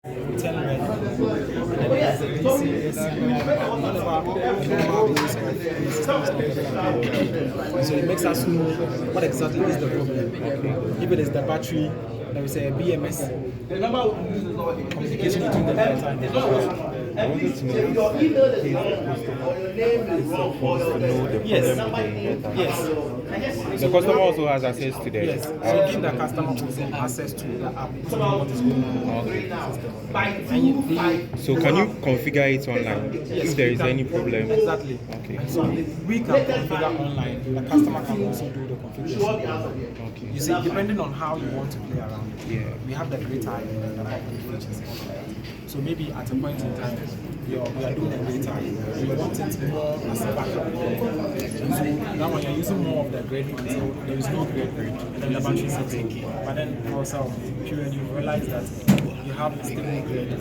10 red, and then there's the DC, AC, so it makes us know what exactly is the problem. If it is the battery, there is a BMS, communication between the inverter and the battery. I wanted to know if your email is supposed to know the Yes. problem with the inverter. Yes. The customer also has access to the Yes. So give the customer access to the app to know what is going on in the system. So can you configure it online if there is any problem? Exactly. Okay. So we can configure online. The customer can also do the configuration. Okay. You see, depending on how you want to play around it, Yeah. we have the great eye and the upgrade features. So maybe at a point in time, we are doing a great eye. You want it more as a backup. So now when you're using more of the grid until there is no grid, and then the battery sets in. But then for some period, you realize that you have a stable grid,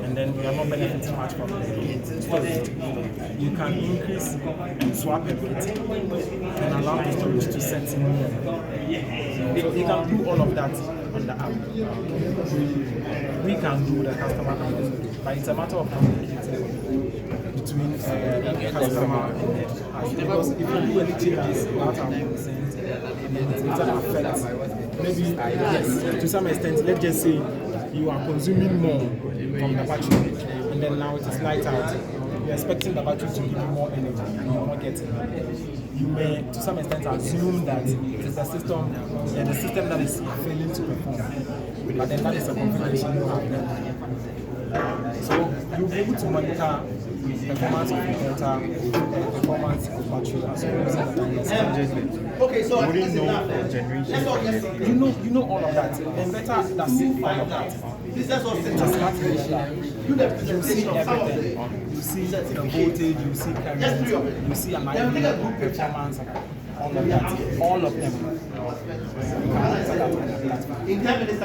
and then you are not benefiting much from the storage. You can increase and swap a bit and allow the storage to set in more. So you can do all of that on the app. We can do, the customer can also do, but it's a matter of communicating between the customer and us. Because if you do any changes without our consent, then it will affect. Maybe, yes, to some extent, let's just say you are consuming more from the battery, and then now it is light out. You're expecting the battery to give you more energy, and you're not getting it. You may, to some extent, assume that it is the system that is failing to perform. But then that is a configuration you have done. So you'll be able to monitor performance of the inverter, performance of battery, as well as the Dyness. Okay, so you wouldn't know for generation. You know all of that. The inverter does all of that. It's a smart meter. You see everything. You see the voltage, you see current, you see an idea performance, all of that. All of them. You can monitor that on the platform. In 10 minutes,